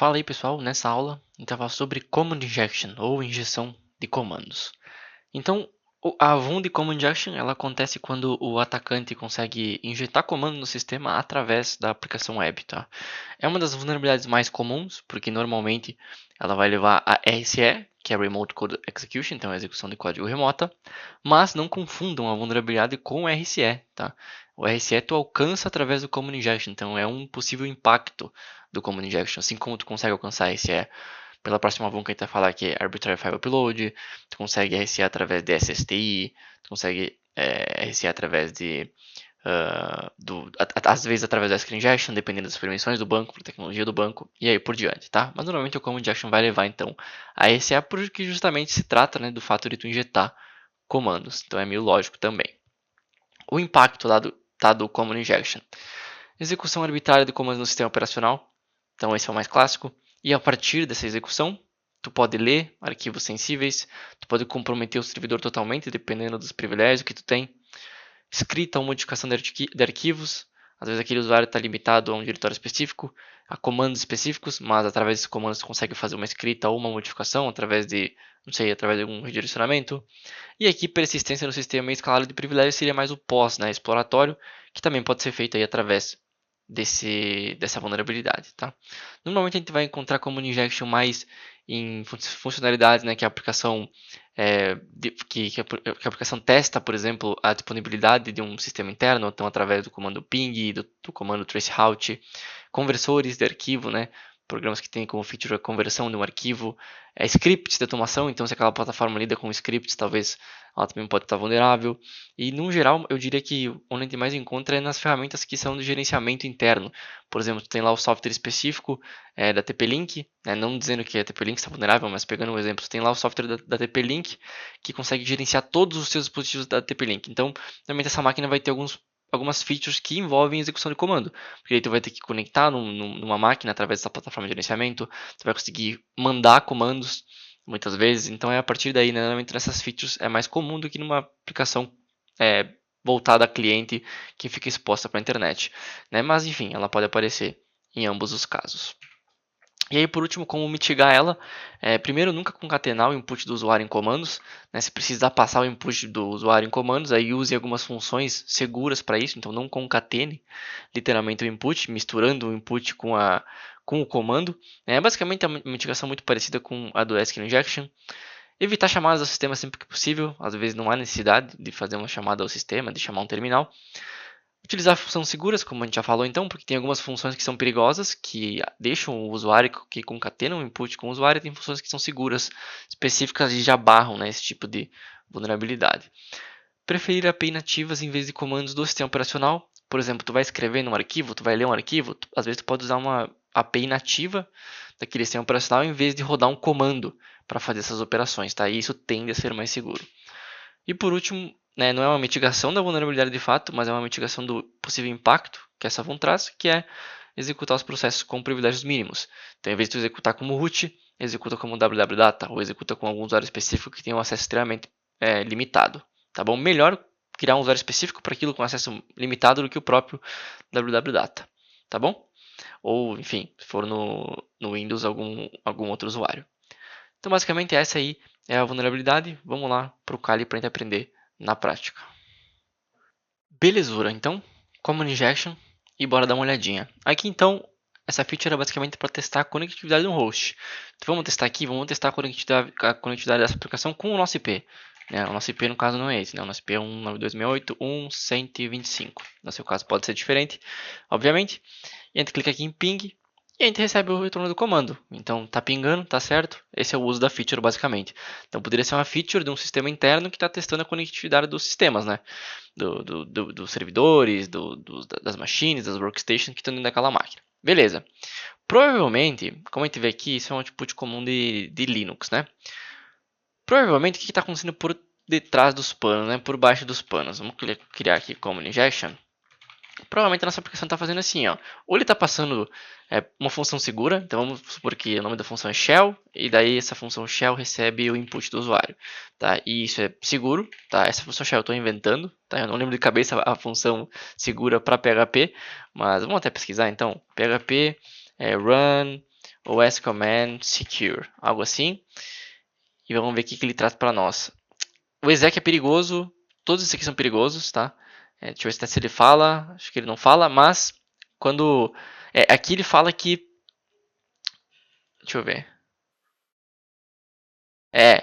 Fala aí pessoal, nessa aula a gente vai falar sobre Command Injection ou injeção de comandos. Então, a Wound Command Injection ela acontece quando o atacante consegue injetar comando no sistema através da aplicação web. Tá? É uma das vulnerabilidades mais comuns, porque normalmente ela vai levar a RCE, que é Remote Code Execution, então a execução de código remota, mas não confundam a vulnerabilidade com o RCE. Tá? O RCE tu alcança através do Command Injection, então é um possível impacto do Command Injection, assim como tu consegue alcançar RCE pela próxima vuln que a gente vai falar que é Arbitrary File Upload, tu consegue RCA através de SSTI, tu consegue RCA através de às vezes através da Screen Injection, dependendo das permissões do banco, da tecnologia do banco, e aí por diante, tá? Mas normalmente o Command Injection vai levar então a RCA porque justamente se trata, né, do fato de tu injetar comandos, então é meio lógico também. O impacto lá do Command Injection: execução arbitrária de comandos no sistema operacional, então esse é o mais clássico, e a partir dessa execução tu pode ler arquivos sensíveis, tu pode comprometer o servidor totalmente, dependendo dos privilégios que tu tem, escrita ou modificação de arquivos, às vezes aquele usuário está limitado a um diretório específico, a comandos específicos, mas através desses comandos tu consegue fazer uma escrita ou uma modificação através de, não sei, através de algum redirecionamento. E aqui persistência no sistema escalado de privilégios seria mais o pós, né, exploratório, que também pode ser feito aí através dessa vulnerabilidade, tá? Normalmente a gente vai encontrar Command Injection mais em funcionalidades, né, que a aplicação que a aplicação testa, por exemplo, a disponibilidade de um sistema interno, então através do comando ping, do comando traceroute, conversores de arquivo, né, programas que têm como feature a conversão de um arquivo, scripts de automação, então se aquela plataforma lida com scripts, talvez ela também pode estar vulnerável. E no geral, eu diria que onde a gente mais encontra é nas ferramentas que são de gerenciamento interno. Por exemplo, tu tem lá o software específico da TP-Link, né, não dizendo que a TP-Link está vulnerável, mas pegando um exemplo, tu tem lá o software da TP-Link que consegue gerenciar todos os seus dispositivos da TP-Link. Então, realmente essa máquina vai ter algumas features que envolvem execução de comando. Porque aí tu vai ter que conectar numa máquina através dessa plataforma de gerenciamento, tu vai conseguir mandar comandos muitas vezes. Então é a partir daí, né, normalmente nessas features é mais comum do que numa aplicação voltada a cliente que fica exposta para a internet. Né? Mas enfim, ela pode aparecer em ambos os casos. E aí, por último, como mitigar ela? Primeiro, nunca concatenar o input do usuário em comandos. Né? Se precisar passar o input do usuário em comandos, aí use algumas funções seguras para isso. Então, não concatene literalmente o input, misturando o input com o comando. Basicamente, é uma mitigação muito parecida com a do SQL Injection. Evitar chamadas ao sistema sempre que possível. Às vezes, não há necessidade de fazer uma chamada ao sistema, de chamar um terminal. Utilizar funções seguras, como a gente já falou então, porque tem algumas funções que são perigosas, que deixam o usuário, que concatenam o input com o usuário, e tem funções que são seguras, específicas e já barram, né, esse tipo de vulnerabilidade. Preferir API nativas em vez de comandos do sistema operacional. Por exemplo, tu vai escrever num arquivo, tu vai ler um arquivo, às vezes tu pode usar uma API nativa daquele sistema operacional em vez de rodar um comando para fazer essas operações, tá? E isso tende a ser mais seguro. E por último, né, não é uma mitigação da vulnerabilidade de fato, mas é uma mitigação do possível impacto que essa vuln traz, que é executar os processos com privilégios mínimos. Então, em vez de executar como root, executa como www-data, ou executa com algum usuário específico que tem um acesso extremamente limitado. Tá bom? Melhor criar um usuário específico para aquilo com acesso limitado do que o próprio www-data. Tá bom? Ou, enfim, se for no Windows, algum outro usuário. Então, basicamente, essa aí é a vulnerabilidade. Vamos lá para o Kali para a gente aprender na prática. Belezura, então, Common Injection e bora dar uma olhadinha. Aqui, então, essa feature é basicamente para testar a conectividade de um host. Então, vamos testar aqui, vamos testar a conectividade dessa aplicação com o nosso IP. Né? O nosso IP, no caso, não é esse. Né? O nosso IP é 192.168.1.125. No seu caso, pode ser diferente, obviamente. E a gente clica aqui em ping e a gente recebe o retorno do comando. Então, tá pingando, tá certo? Esse é o uso da feature, basicamente. Então, poderia ser uma feature de um sistema interno que está testando a conectividade dos sistemas, né? Dos servidores, das machines, das workstations que estão dentro daquela máquina. Beleza. Provavelmente, como a gente vê aqui, isso é um output comum de Linux, né? Provavelmente, o que está acontecendo por detrás dos panos, né? Por baixo dos panos. Vamos criar aqui Common Injection. Provavelmente a nossa aplicação está fazendo assim, ó. Ou ele está passando uma função segura, então vamos supor que o nome da função é shell, e daí essa função shell recebe o input do usuário, tá? E isso é seguro, tá? Essa função shell eu estou inventando, tá? Eu não lembro de cabeça a função segura para PHP, mas vamos até pesquisar então. PHP run os command secure, algo assim. E vamos ver o que ele traz para nós. O exec é perigoso, todos esses aqui são perigosos, tá? Deixa eu ver se ele fala, acho que ele não fala, mas quando... aqui ele fala que... Deixa eu ver.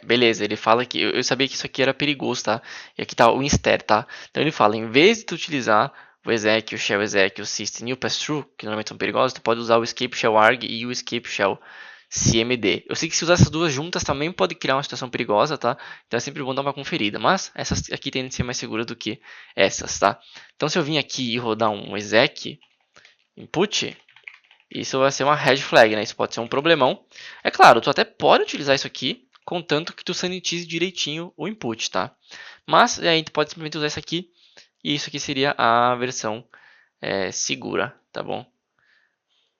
Beleza, ele fala que... Eu sabia que isso aqui era perigoso, tá? E aqui tá o instead, tá? Então ele fala, em vez de tu utilizar o exec, o shell exec, o system e o pass-through, que normalmente são perigosos, tu pode usar o escape shell arg e o escape shell cmd. Eu sei que se usar essas duas juntas também pode criar uma situação perigosa, tá? Então é sempre bom dar uma conferida, mas essas aqui tendem a ser mais seguras do que essas, tá? Então se eu vim aqui e rodar um exec input, isso vai ser uma red flag, né? Isso pode ser um problemão. É claro, tu até pode utilizar isso aqui, contanto que tu sanitize direitinho o input, tá? Mas aí a gente pode simplesmente usar isso aqui, e isso aqui seria a versão segura, tá bom?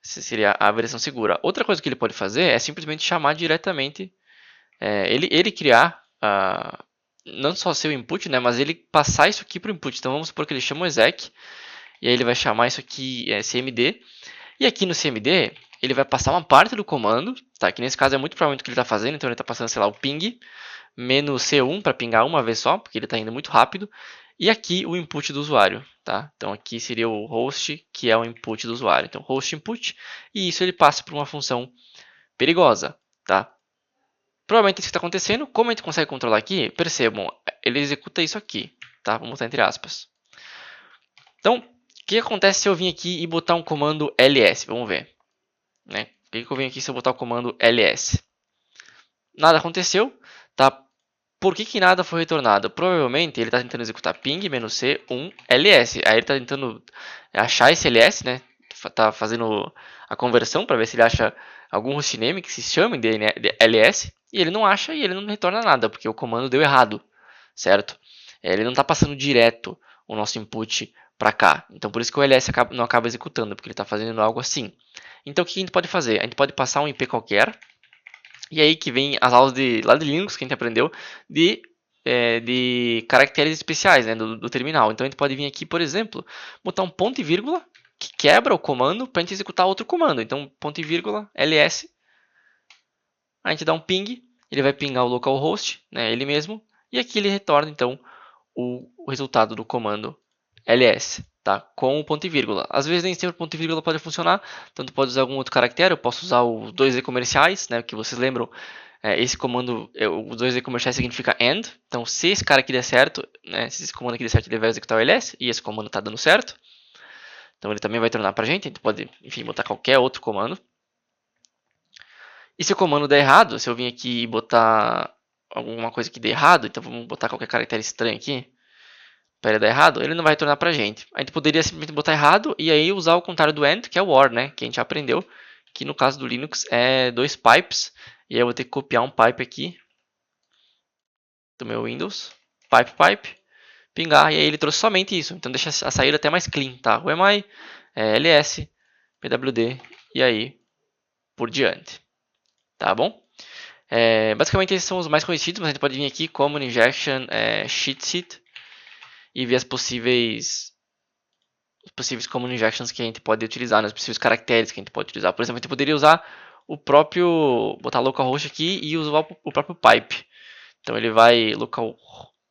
Essa seria a versão segura. Outra coisa que ele pode fazer é simplesmente chamar diretamente, ele criar, não só seu input, né, mas ele passar isso aqui para o input. Então vamos supor que ele chama o exec, e aí ele vai chamar isso aqui cmd, e aqui no cmd ele vai passar uma parte do comando, tá? Que nesse caso é muito provavelmente o que ele está fazendo, então ele está passando, sei lá, o ping, menos C1 para pingar uma vez só, porque ele está indo muito rápido, e aqui o input do usuário, tá? Então aqui seria o host, que é o input do usuário. Então host input, e isso ele passa por uma função perigosa, tá? Provavelmente isso que está acontecendo, como a gente consegue controlar aqui, percebam, ele executa isso aqui, tá? Vamos botar entre aspas. Então, o que acontece se eu vir aqui e botar um comando ls? Vamos ver, né? O que eu venho aqui se eu botar o comando ls? Nada aconteceu, tá? Por que nada foi retornado? Provavelmente ele está tentando executar ping "-c1 ls". Aí ele está tentando achar esse ls, né? Tá fazendo a conversão para ver se ele acha algum hostname que se chame de ls. E ele não acha e ele não retorna nada, porque o comando deu errado, certo? Ele não está passando direto o nosso input para cá. Então por isso que o ls não acaba executando, porque ele está fazendo algo assim. Então o que a gente pode fazer? A gente pode passar um IP qualquer. E aí que vem as aulas lá de Linux que a gente aprendeu de caracteres especiais, né, do terminal. Então a gente pode vir aqui, por exemplo, botar um ponto e vírgula que quebra o comando para a gente executar outro comando. Então ponto e vírgula ls, a gente dá um ping, ele vai pingar o localhost, né, ele mesmo, e aqui ele retorna então o resultado do comando ls, tá? Com o ponto e vírgula. Às vezes nem sempre o ponto e vírgula pode funcionar, então tu pode usar algum outro caractere. Eu posso usar os 2e comerciais, né? Que vocês lembram, esse comando, os 2e comerciais significa AND. Então se esse cara aqui der certo, né? Se esse comando aqui der certo, ele vai executar o ls, e esse comando está dando certo. Então ele também vai tornar para a gente pode, enfim, botar qualquer outro comando. E se o comando der errado, se eu vim aqui e botar alguma coisa que dê errado, então vamos botar qualquer caractere estranho aqui, para ele dar errado, ele não vai retornar pra gente. A gente poderia simplesmente botar errado e aí usar o contrário do AND, que é o OR, né? Que a gente aprendeu, que no caso do Linux é 2 pipes. E aí eu vou ter que copiar um pipe aqui do meu Windows, pipe, pingar, e aí ele trouxe somente isso. Então deixa a saída até mais clean, tá? UMI, ls, pwd e aí por diante, tá bom? Basicamente esses são os mais conhecidos, mas a gente pode vir aqui Common Injection, cheat sheet, e ver as possíveis common injections que a gente pode utilizar, né, os possíveis caracteres que a gente pode utilizar. Por exemplo, a gente poderia usar o próprio, botar localhost aqui e usar o próprio pipe. Então ele vai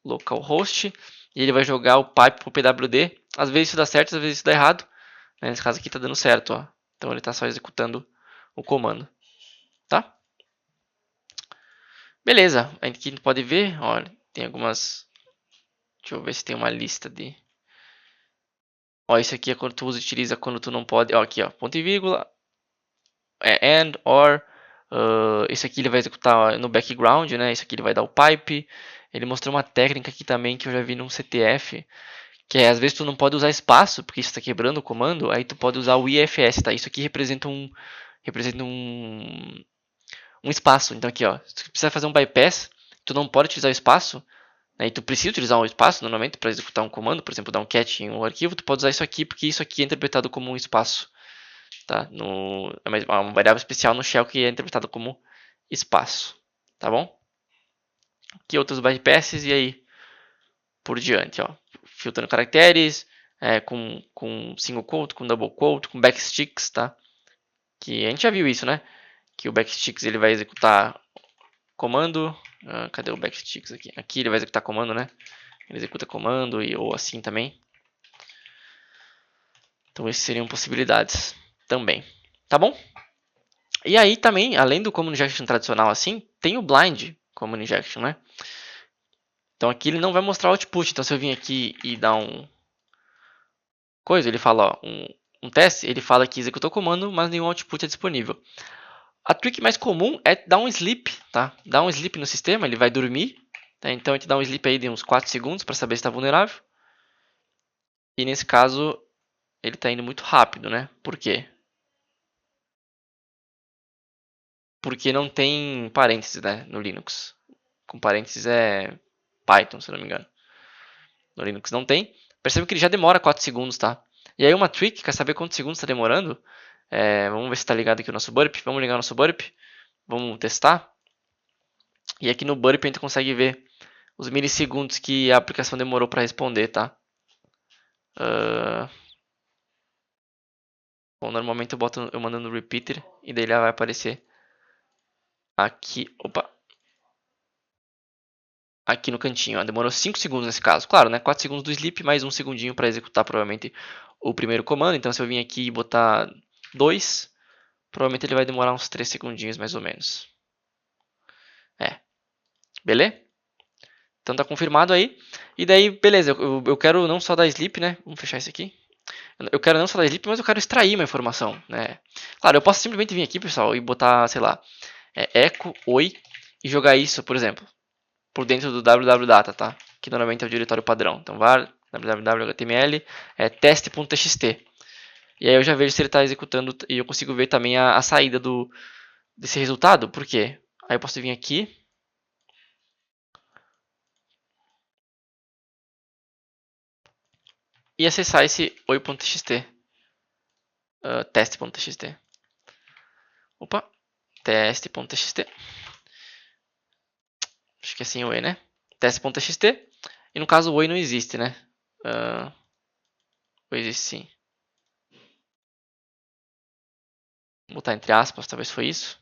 localhost e ele vai jogar o pipe para o pwd. Às vezes isso dá certo, às vezes isso dá errado. Nesse caso aqui está dando certo, ó. Então ele está só executando o comando, tá? Beleza, a gente pode ver, olha, tem algumas. Deixa eu ver se tem uma lista de. Ó, isso aqui é quando tu utiliza quando tu não pode. Ó, aqui, ó, ponto e vírgula, and, or. Isso aqui ele vai executar no background, né? Isso aqui ele vai dar o pipe. Ele mostrou uma técnica aqui também que eu já vi num CTF, que é às vezes tu não pode usar espaço, porque isso está quebrando o comando, aí tu pode usar o IFS, tá? Isso aqui representa um espaço. Então aqui, ó, se tu precisa fazer um bypass, tu não pode utilizar o espaço, né? E tu precisa utilizar um espaço normalmente para executar um comando, por exemplo, dar um cat em um arquivo, tu pode usar isso aqui, porque isso aqui é interpretado como um espaço. Tá? É uma variável especial no shell que é interpretada como espaço, tá bom? Aqui outros bypasses e aí por diante, ó, filtrando caracteres, com single quote, com double quote, com backsticks, tá? Que a gente já viu isso, né? que o backsticks ele vai executar comando. Cadê o backsticks aqui? Aqui ele vai executar comando, né? Ele executa comando ou assim também. Então essas seriam possibilidades também, tá bom? E aí também, além do Common Injection tradicional assim, tem o Blind Common Injection, né? Então aqui ele não vai mostrar o output. Então se eu vim aqui e dar ele fala, ó, um teste, ele fala que executou o comando, mas nenhum output é disponível. A trick mais comum é dar um sleep, tá? Dar um sleep no sistema, ele vai dormir, tá? Então a gente dá um sleep aí de uns 4 segundos para saber se está vulnerável. E nesse caso, ele está indo muito rápido, né? Por quê? Porque não tem parênteses, né, no Linux. Com parênteses é Python, se não me engano. No Linux não tem. Percebe que ele já demora 4 segundos, tá? E aí uma trick, quer saber quantos segundos está demorando? Vamos ver se está ligado aqui o nosso burp. Vamos ligar o nosso burp. Vamos testar. E aqui no burp a gente consegue ver os milissegundos que a aplicação demorou para responder, tá? Bom, normalmente eu mando no repeater e daí ele vai aparecer aqui. Opa! Aqui no cantinho, ó, demorou 5 segundos nesse caso. Claro, né? 4 segundos do sleep, mais um segundinho para executar provavelmente o primeiro comando. Então se eu vir aqui e botar 2, provavelmente ele vai demorar uns 3 segundinhos mais ou menos. Beleza? Então tá confirmado aí. E daí, beleza, eu quero não só dar sleep, né? Vamos fechar isso aqui. Eu quero não só dar sleep, mas eu quero extrair uma informação, né? Claro, eu posso simplesmente vir aqui, pessoal, e botar, sei lá, echo, oi, e jogar isso, por exemplo, por dentro do www.data, tá? Que normalmente é o diretório padrão. Então, var www.html teste.txt. E aí eu já vejo se ele está executando e eu consigo ver também a saída desse resultado. Por quê? Aí eu posso vir aqui. E acessar esse oi.txt. Teste.txt. Opa. Teste.txt. Acho que é assim o oi, né? Teste.txt. E no caso o oi não existe, né? Oi existe sim. Vou botar entre aspas, talvez foi isso.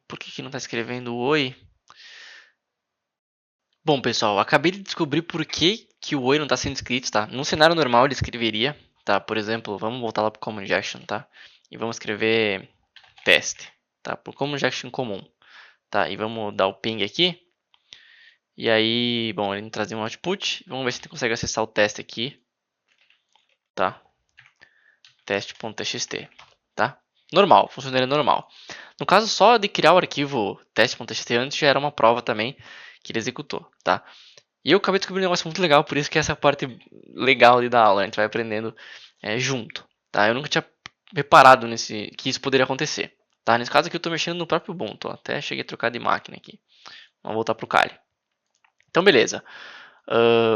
Por que não está escrevendo oi? Bom, pessoal, acabei de descobrir por que o oi não está sendo escrito, tá? Num cenário normal ele escreveria, tá? Por exemplo, vamos voltar lá para o Common Injection, tá? E vamos escrever teste, tá? Por Common Injection comum, tá? E vamos dar o ping aqui. E aí, bom, ele não trazia um output. Vamos ver se a gente consegue acessar o teste aqui, tá? Teste.txt, tá? Normal, funcionaria normal. No caso só de criar o arquivo teste.txt antes já era uma prova também que ele executou, tá? E eu acabei descobrindo um negócio muito legal, por isso que essa é a parte legal de dar aula, a gente vai aprendendo junto, tá? Eu nunca tinha reparado que isso poderia acontecer, tá? Nesse caso aqui eu estou mexendo no próprio Ubuntu, até cheguei a trocar de máquina aqui. Vamos voltar para o Kali. Então beleza,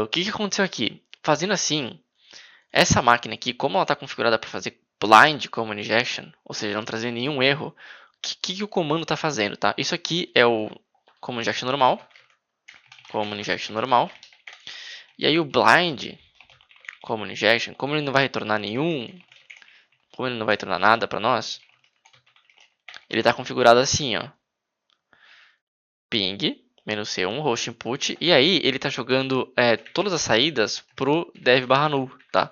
o que aconteceu aqui? Fazendo assim, essa máquina aqui, como ela está configurada para fazer blind common injection, ou seja, não trazer nenhum erro, o que o comando está fazendo, tá? Isso aqui é o common injection normal, e aí o blind common injection, como ele não vai retornar como ele não vai retornar nada para nós, ele está configurado assim, ó, ping -c1 host input, e aí ele está jogando todas as saídas pro dev/null, tá?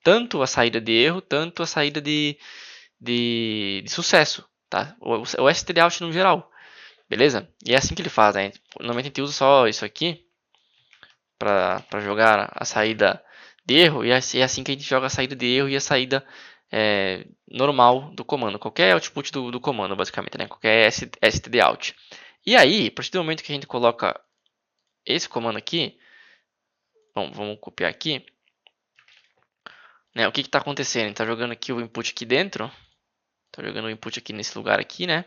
Tanto a saída de erro, tanto a saída de sucesso, tá? O stdout no geral, beleza? E é assim que ele faz, né? Normalmente a gente usa só isso aqui para jogar a saída de erro, e é assim que a gente joga a saída de erro e a saída normal do comando, qualquer output do comando, basicamente, né? Qualquer stdout. E aí, a partir do momento que a gente coloca esse comando aqui, bom, vamos copiar aqui, né? O que está acontecendo? Está jogando aqui o input aqui dentro, está jogando o input aqui nesse lugar aqui, né?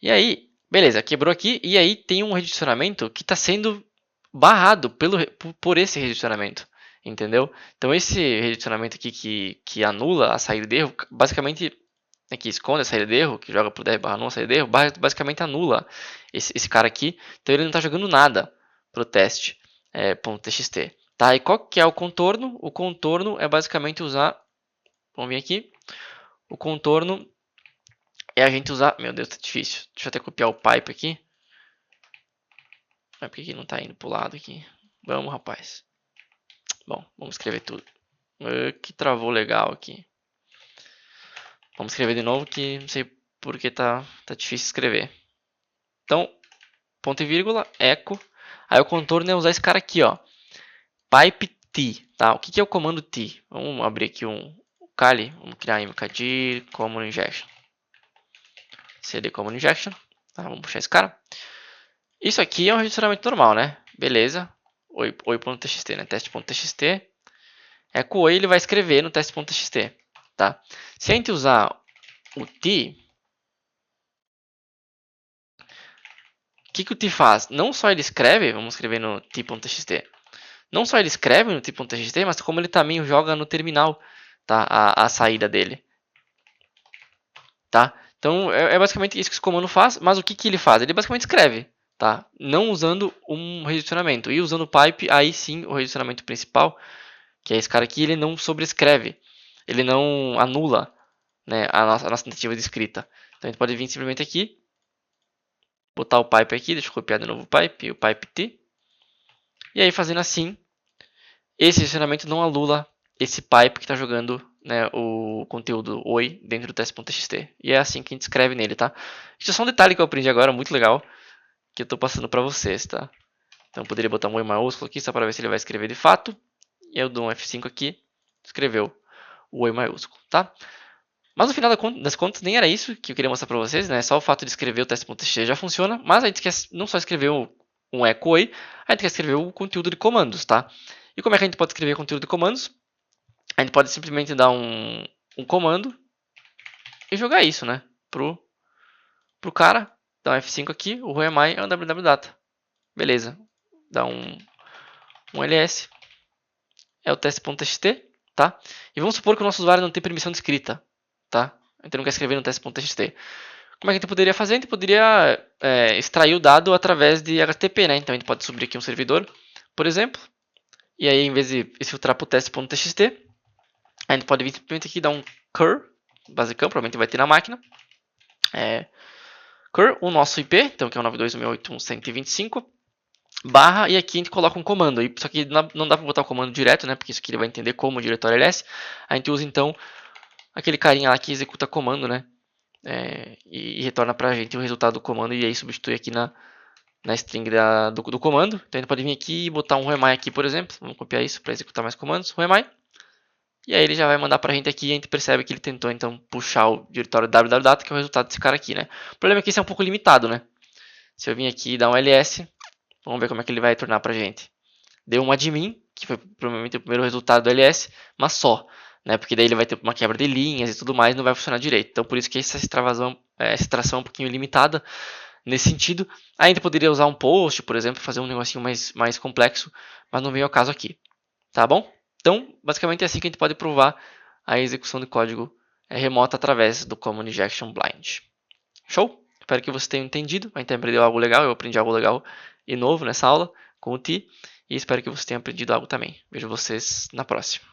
E aí, beleza, quebrou aqui, e aí tem um redirecionamento que está sendo barrado por esse redirecionamento, entendeu? Então esse redirecionamento aqui que anula a saída de erro, basicamente, que esconde a saída de erro, que joga pro dev/null a saída de erro, basicamente anula esse cara aqui, então ele não está jogando nada pro teste .txt, tá? E qual que é o contorno? O contorno é basicamente usar, vamos vir aqui, O contorno é a gente usar... Meu Deus, tá difícil. Deixa eu até copiar o pipe aqui. Mas por que não tá indo pro lado aqui? Vamos, rapaz. Bom, vamos escrever tudo. Que travou legal aqui. Vamos escrever de novo que não sei porque tá difícil escrever. Então, ponto e vírgula, echo. Aí o contorno é usar esse cara aqui, ó. Pipe T, tá? O que é o comando T? Vamos abrir aqui um Kali. Vamos criar mkdir common injection. cd common injection. Tá, vamos puxar esse cara. Isso aqui é um redirecionamento normal, né? Beleza. Oi.txt, né? Teste.txt. Echo oi, ele vai escrever no teste.txt, tá? Se a gente usar o T, o que o T faz? Não só ele escreve, vamos escrever no t.txt. Não só ele escreve no t.txt, mas como ele também joga no terminal, tá? A saída dele, tá? Então é basicamente isso que esse comando faz, mas o que ele faz? Ele basicamente escreve, tá? Não usando um redirecionamento. E usando o pipe, aí sim o redirecionamento principal, que é esse cara aqui, ele não sobrescreve, ele não anula, né, a nossa tentativa de escrita. Então a gente pode vir simplesmente aqui, botar o pipe aqui, deixa eu copiar de novo o pipe T. E aí fazendo assim, esse redirecionamento não anula esse pipe que está jogando, né, o conteúdo oi dentro do teste.txt. E é assim que a gente escreve nele, tá? Isso é só um detalhe que eu aprendi agora, muito legal, que eu estou passando para vocês, tá? Então eu poderia botar um oi maiúsculo aqui, só para ver se ele vai escrever de fato. E eu dou um F5 aqui, escreveu o oi maiúsculo, tá? Mas no final das contas, nem era isso que eu queria mostrar para vocês, né? Só o fato de escrever o teste.txt já funciona, mas a gente quer não só escrever um echo oi, a gente quer escrever o conteúdo de comandos, tá? E como é que a gente pode escrever conteúdo de comandos? A gente pode simplesmente dar um comando e jogar isso, né? Pro cara, dá um F5 aqui, o whoami é um www-data. Beleza. Dá um ls, é o teste.txt, tá? E vamos supor que o nosso usuário não tem permissão de escrita, tá? A gente não quer escrever no teste.txt. Como é que a gente poderia fazer? A gente poderia extrair o dado através de HTTP, né? Então a gente pode subir aqui um servidor, por exemplo, e aí em vez de filtrar para o teste.txt, a gente pode vir simplesmente aqui dar um cur, basicão, provavelmente vai ter na máquina. Cur, o nosso IP, então que é o 92.168.125, barra, e aqui a gente coloca um comando. Só que não dá para botar o comando direto, né? Porque isso aqui ele vai entender como o diretório ls. A gente usa então aquele carinha lá que executa comando, né? E retorna pra gente o resultado do comando e aí substitui aqui na string do comando. Então a gente pode vir aqui e botar um whoami aqui, por exemplo. Vamos copiar isso para executar mais comandos. Whoami. E aí ele já vai mandar pra gente aqui e a gente percebe que ele tentou então puxar o diretório www-data, que é o resultado desse cara aqui, né? O problema é que isso é um pouco limitado, né? Se eu vir aqui e dar um ls, vamos ver como é que ele vai retornar pra gente. Deu um admin, que foi provavelmente o primeiro resultado do ls, mas só, né? Porque daí ele vai ter uma quebra de linhas e tudo mais, não vai funcionar direito. Então por isso que essa extração é um pouquinho limitada nesse sentido. A gente poderia usar um post, por exemplo, fazer um negocinho mais complexo, mas não vem ao caso aqui, tá bom? Então, basicamente é assim que a gente pode provar a execução de código remota através do Common Injection Blind. Show? Espero que você tenha entendido. A gente aprendeu algo legal, eu aprendi algo legal e novo nessa aula com o T. E espero que você tenha aprendido algo também. Vejo vocês na próxima.